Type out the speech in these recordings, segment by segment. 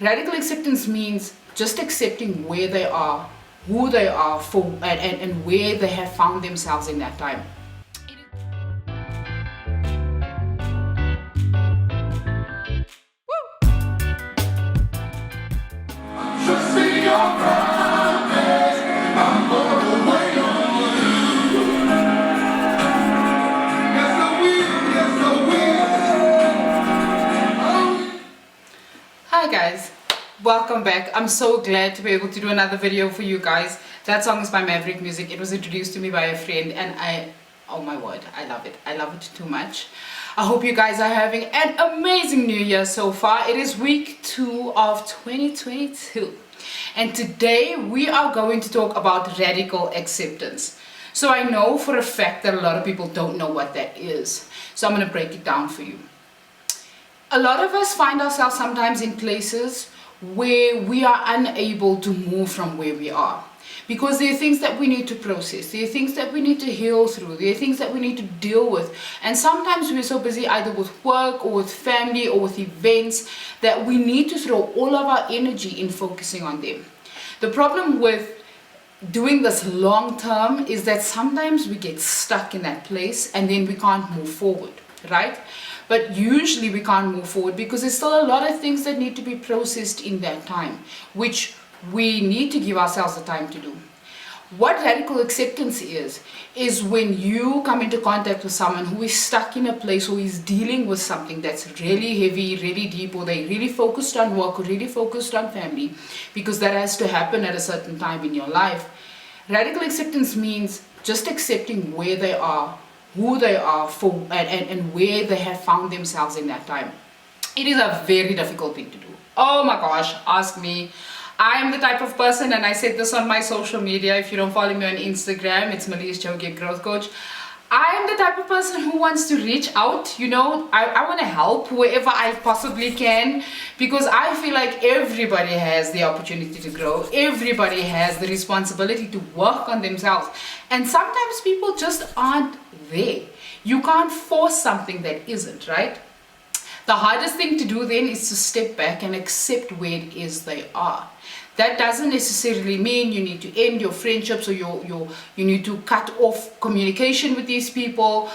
Radical acceptance means just accepting where they are, who they are, and where they have found themselves in that time. Hi guys, welcome back. I'm so glad to be able to do another video for you guys. That song is by Maverick Music. It was introduced to me by a friend and oh my word, I love it. I love it too much. I hope you guys are having an amazing new year so far. It is week 2 of 2022 and today we are going to talk about radical acceptance. So I know for a fact that a lot of people don't know what that is. So I'm going to break it down for you. A lot of us find ourselves sometimes in places where we are unable to move from where we are because there are things that we need to process, there are things that we need to heal through, there are things that we need to deal with, and sometimes we're so busy either with work or with family or with events that we need to throw all of our energy in focusing on them. The problem with doing this long term is that sometimes we get stuck in that place and then we can't move forward, right? But usually we can't move forward because there's still a lot of things that need to be processed in that time, which we need to give ourselves the time to do. What radical acceptance is when you come into contact with someone who is stuck in a place or is dealing with something that's really heavy, really deep, or they really focused on work or really focused on family, because that has to happen at a certain time in your life. Radical acceptance means just accepting where they are, who they are, and where they have found themselves in that time. It is a very difficult thing to do. Oh my gosh, ask me. I am the type of person, and I said this on my social media, if you don't follow me on Instagram, it's Malise Jogi Growth Coach. I am the type of person who wants to reach out, I want to help wherever I possibly can, because I feel like everybody has the opportunity to grow. Everybody has the responsibility to work on themselves. And sometimes people just aren't there. You can't force something that isn't, right? The hardest thing to do then is to step back and accept where it is they are. That doesn't necessarily mean you need to end your friendships or you need to cut off communication with these people,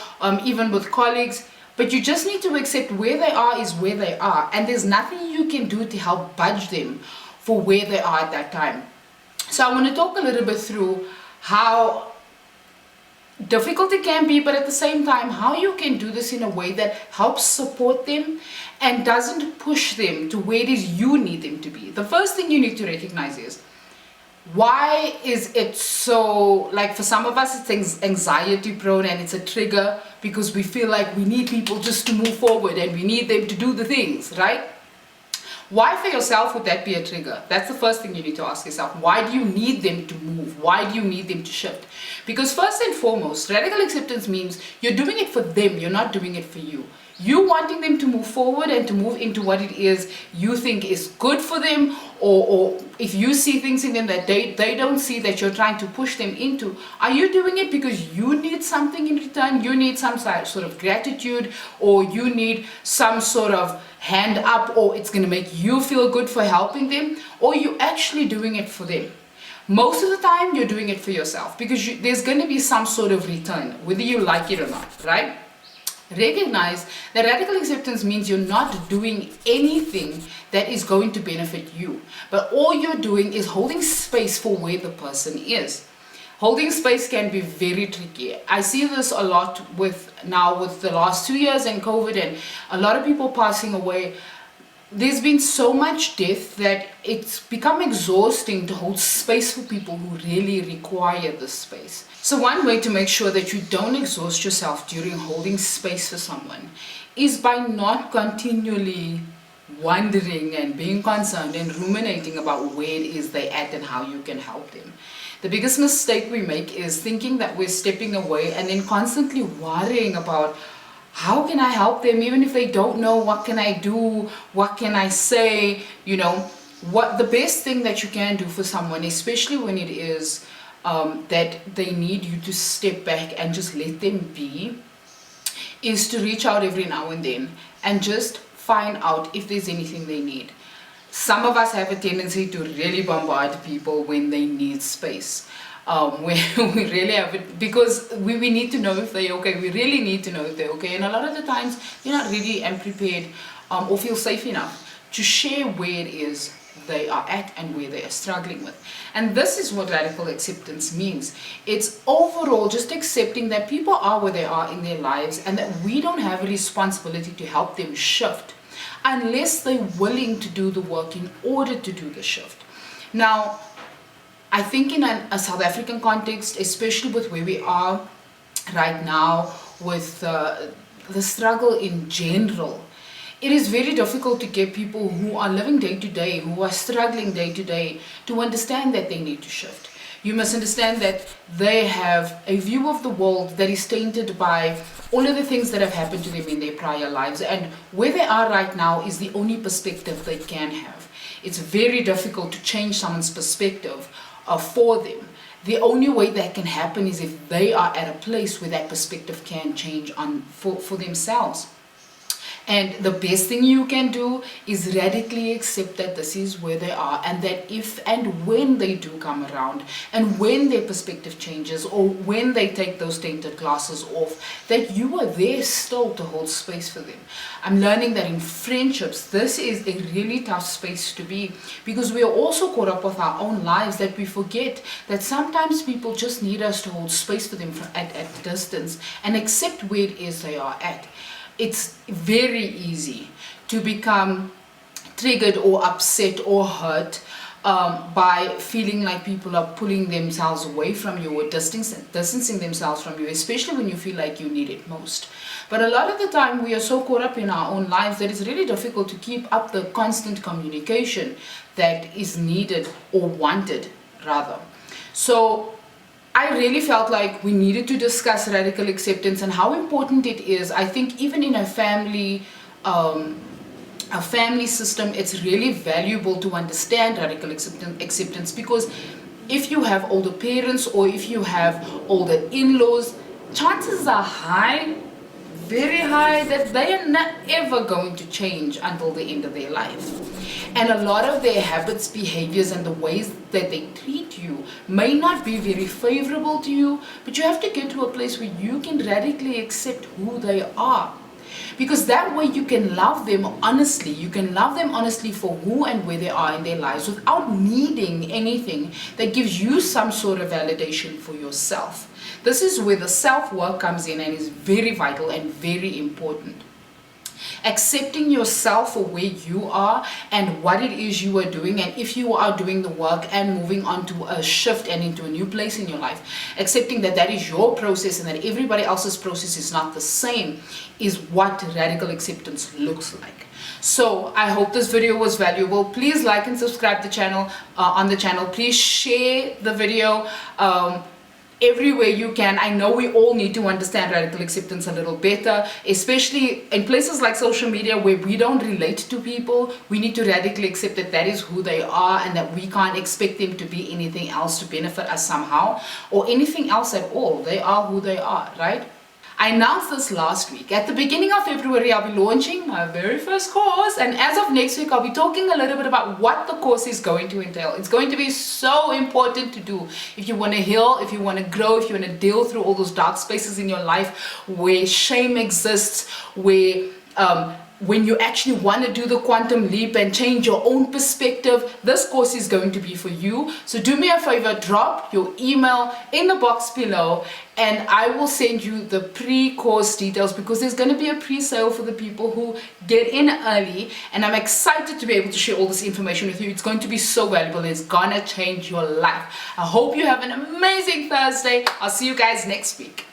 even with colleagues. But you just need to accept where they are is where they are. And there's nothing you can do to help budge them for where they are at that time. So I want to talk a little bit through how difficult it can be, but at the same time how you can do this in a way that helps support them and doesn't push them to where it is you need them to be. The first thing you need to recognize is, why is it so, like for some of us it's anxiety prone and it's a trigger because we feel like we need people just to move forward and we need them to do the things, right? Why for yourself would that be a trigger? That's the first thing you need to ask yourself. Why do you need them to move? Why do you need them to shift? Because first and foremost, radical acceptance means you're doing it for them, you're not doing it for you. You wanting them to move forward and to move into what it is you think is good for them, or if you see things in them that they don't see that you're trying to push them into, are you doing it because you need something in return? You need some sort of gratitude, or you need some sort of hand up, or it's going to make you feel good for helping them, or you actually doing it for them? Most of the time you're doing it for yourself because there's going to be some sort of return, whether you like it or not, right? Recognize that radical acceptance means you're not doing anything that is going to benefit you, but all you're doing is holding space for where the person is. Holding space can be very tricky. I see this a lot with the last 2 years and COVID and a lot of people passing away. There's been so much death that it's become exhausting to hold space for people who really require this space. So one way to make sure that you don't exhaust yourself during holding space for someone is by not continually wondering and being concerned and ruminating about where it is they're at and how you can help them. The biggest mistake we make is thinking that we're stepping away and then constantly worrying about, how can I help them even if they don't know? What can I do? What can I say? What the best thing that you can do for someone, especially when it is that they need you to step back and just let them be, is to reach out every now and then and just find out if there's anything they need. Some of us have a tendency to really bombard people when they need space. Where we really have it, because we need to know if they're okay. We really need to know if they're okay. And a lot of the times, you're not really prepared or feel safe enough to share where it is they are at and where they are struggling with. And this is what radical acceptance means. It's overall just accepting that people are where they are in their lives and that we don't have a responsibility to help them shift unless they're willing to do the work in order to do the shift. Now, I think in a South African context, especially with where we are right now with the struggle in general, it is very difficult to get people who are living day to day, who are struggling day to day, to understand that they need to shift. You must understand that they have a view of the world that is tainted by all of the things that have happened to them in their prior lives, and where they are right now is the only perspective they can have. It's very difficult to change someone's perspective for them. The only way that can happen is if they are at a place where that perspective can change for themselves. And the best thing you can do is radically accept that this is where they are, and that if and when they do come around, and when their perspective changes, or when they take those tainted glasses off, that you are there still to hold space for them. I'm learning that in friendships, this is a really tough space to be, because we are also caught up with our own lives that we forget that sometimes people just need us to hold space for them at a distance and accept where it is they are at. It's very easy to become triggered or upset or hurt by feeling like people are pulling themselves away from you or distancing themselves from you, especially when you feel like you need it most. But a lot of the time we are so caught up in our own lives that it's really difficult to keep up the constant communication that is needed or wanted, rather. So I really felt like we needed to discuss radical acceptance and how important it is. I think even in a family system, it's really valuable to understand radical acceptance, because if you have older parents or if you have older in-laws, chances are high, very high, that they are not ever going to change until the end of their life. And a lot of their habits, behaviors, and the ways that they treat you may not be very favorable to you, but you have to get to a place where you can radically accept who they are. Because that way you can love them honestly. You can love them honestly for who and where they are in their lives without needing anything that gives you some sort of validation for yourself. This is where the self-work comes in and is very vital and very important. Accepting yourself for where you are and what it is you are doing, and if you are doing the work and moving on to a shift and into a new place in your life, accepting that that is your process and that everybody else's process is not the same, is what radical acceptance looks like. So I hope this video was valuable. Please like and subscribe the channel on the channel. Please share the video everywhere you can. I know we all need to understand radical acceptance a little better, especially in places like social media where we don't relate to people. We need to radically accept that that is who they are and that we can't expect them to be anything else to benefit us somehow or anything else at all. They are who they are, right? I announced this last week. At the beginning of February, I'll be launching my very first course, and as of next week, I'll be talking a little bit about what the course is going to entail. It's going to be so important to do if you want to heal, if you want to grow, if you want to deal through all those dark spaces in your life where shame exists, where when you actually want to do the quantum leap and change your own perspective. This course is going to be for you. So do me a favor, drop your email in the box below and I will send you the pre-course details, because there's going to be a pre-sale for the people who get in early, and I'm excited to be able to share all this information with you. It's going to be so valuable. It's gonna change your life. I hope you have an amazing Thursday. I'll see you guys next week.